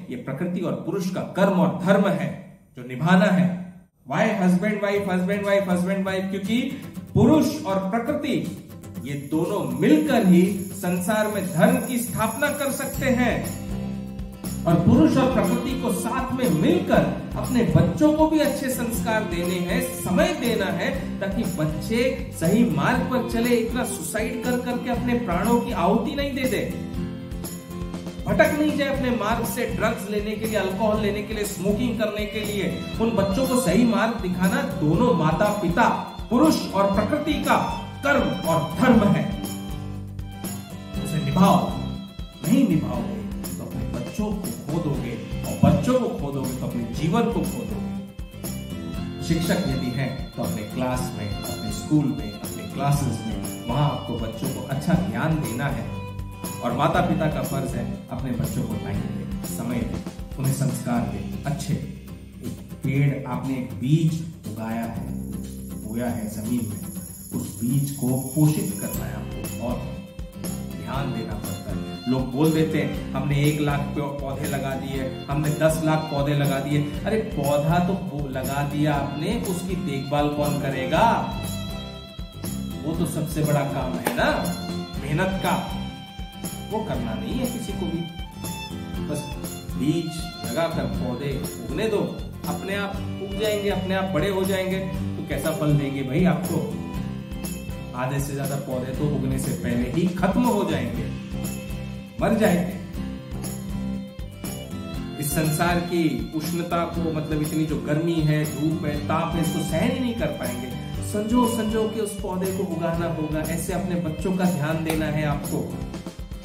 ये प्रकृति और पुरुष का कर्म और धर्म है जो निभाना है। Why husband wife, husband wife, husband wife? क्योंकि पुरुष और प्रकृति ये दोनों मिलकर ही संसार में धर्म की स्थापना कर सकते हैं। और पुरुष और प्रकृति को साथ में मिलकर अपने बच्चों को भी अच्छे संस्कार देने हैं, समय देना है, ताकि बच्चे सही मार्ग पर चले, इतना सुसाइड कर करके अपने प्राणों की आहुति नहीं दे दे, भटक नहीं जाए अपने मार्ग से, ड्रग्स लेने के लिए, अल्कोहल लेने के लिए, स्मोकिंग करने के लिए। उन बच्चों को सही मार्ग दिखाना दोनों माता पिता, पुरुष और प्रकृति का कर्म और धर्म है। उसे निभाओ, नहीं निभाओगे तो अपने बच्चों को खो दोगे, और बच्चों को खो दोगे तो अपने जीवन को खो दोगे। शिक्षक यदि हैं तो अपने क्लास में, अपने स्कूल में, अपने क्लासेस में, वहां आपको बच्चों को अच्छा ज्ञान देना है। और माता पिता का फर्ज है अपने बच्चों को टाइम दे, समय दे, उन्हें संस्कार दे अच्छे। एक पेड़, आपने एक बीज उगाया है, बोया है जमीन में, उस बीज को पोषित करना है आपको और ध्यान देना पड़ता है। लोग बोल देते हैं हमने 1 लाख पौधे लगा दिए, हमने 10 लाख पौधे लगा दिए। अरे पौधा तो लगा दिया आपने, उसकी देखभाल कौन करेगा? वो तो सबसे बड़ा काम है ना, मेहनत का, वो करना नहीं है किसी को भी। बस बीज लगाकर पौधे उगने दो, अपने आप उग जाएंगे, अपने आप बड़े हो जाएंगे। तो कैसा फल देंगे भाई आपको? आधे से ज्यादा पौधे तो उगने से पहले ही खत्म हो जाएंगे, मर जाएंगे। इस संसार की उष्णता को, मतलब इतनी जो गर्मी है, धूप है, ताप है, इसको सहन ही नहीं कर पाएंगे। संजो संजो के उस पौधे को उगाना होगा। ऐसे अपने बच्चों का ध्यान देना है आपको।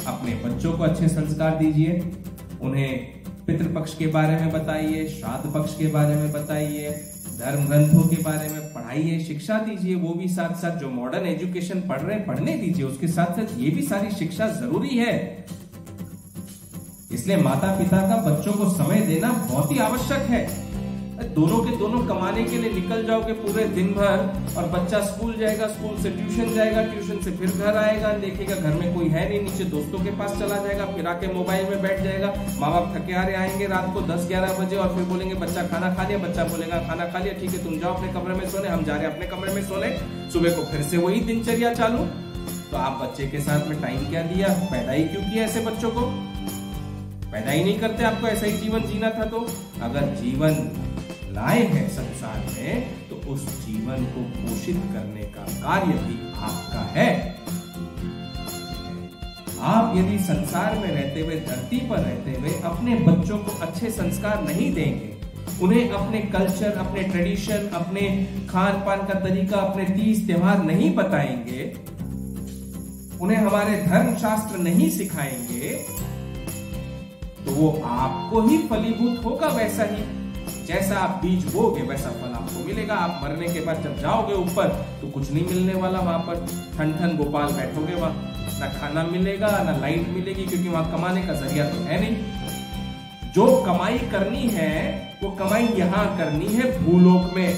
अपने बच्चों को अच्छे संस्कार दीजिए, उन्हें पितृपक्ष के बारे में बताइए, श्राद्ध पक्ष के बारे में बताइए, धर्म ग्रंथों के बारे में पढ़ाइए, शिक्षा दीजिए। वो भी साथ साथ जो मॉडर्न एजुकेशन पढ़ रहे हैं पढ़ने दीजिए, उसके साथ साथ ये भी सारी शिक्षा जरूरी है। इसलिए माता पिता का बच्चों को समय देना बहुत ही आवश्यक है। दोनों के दोनों कमाने के लिए निकल जाओगे पूरे दिन भर, और बच्चा स्कूल जाएगा, स्कूल से ट्यूशन जाएगा, ट्यूशन से फिर घर आएगा, देखेगा घर में कोई है नहीं, नीचे दोस्तों के पास चला जाएगा, फिर आके मोबाइल में बैठ जाएगा। माँ बाप थके हारे आएंगे रात को 10-11 बजे और फिर बोलेंगे बच्चा खाना खा लिया, बच्चा बोलेगा खाना खा लिया, ठीक है तुम जाओ अपने कमरे में सोने, हम जा रहे हैं अपने कमरे में सोने। सुबह को फिर से वही दिनचर्या चालू। तो आप बच्चे के साथ में टाइम क्या दिया? पैदा ही क्यों किया? ऐसे बच्चों को पैदा ही नहीं करते, आपको ऐसा ही जीवन जीना था। तो अगर जीवन लाए हैं संसार में तो उस जीवन को पोषित करने का कार्य भी आपका है। आप यदि संसार में रहते हुए, धरती पर रहते हुए अपने बच्चों को अच्छे संस्कार नहीं देंगे, उन्हें अपने कल्चर, अपने ट्रेडिशन, अपने खान पान का तरीका, अपने तीज त्योहार नहीं बताएंगे, उन्हें हमारे धर्म शास्त्र नहीं सिखाएंगे, तो वो आपको ही फलीभूत होगा। वैसा ही जैसा आप बीज बोगे वैसा फल आपको मिलेगा। आप मरने के बाद जब जाओगे ऊपर तो कुछ नहीं मिलने वाला। वहां पर ठन ठन गोपाल बैठोगे, वहां ना खाना मिलेगा ना लाइट मिलेगी, क्योंकि वहां कमाने का जरिया तो है नहीं। जो कमाई करनी है वो कमाई यहां करनी है भूलोक में।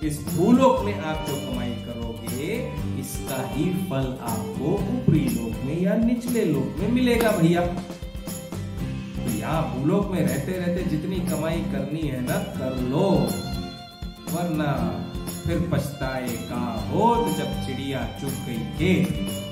इस भूलोक में आप जो कमाई करोगे इसका ही फल आपको ऊपरी लोक में या निचले लोक में मिलेगा भैया। यहाँ भूलोक में रहते रहते जितनी कमाई करनी है ना कर लो, वरना फिर पछताएगा होत जब चिड़िया चुग गई खेत।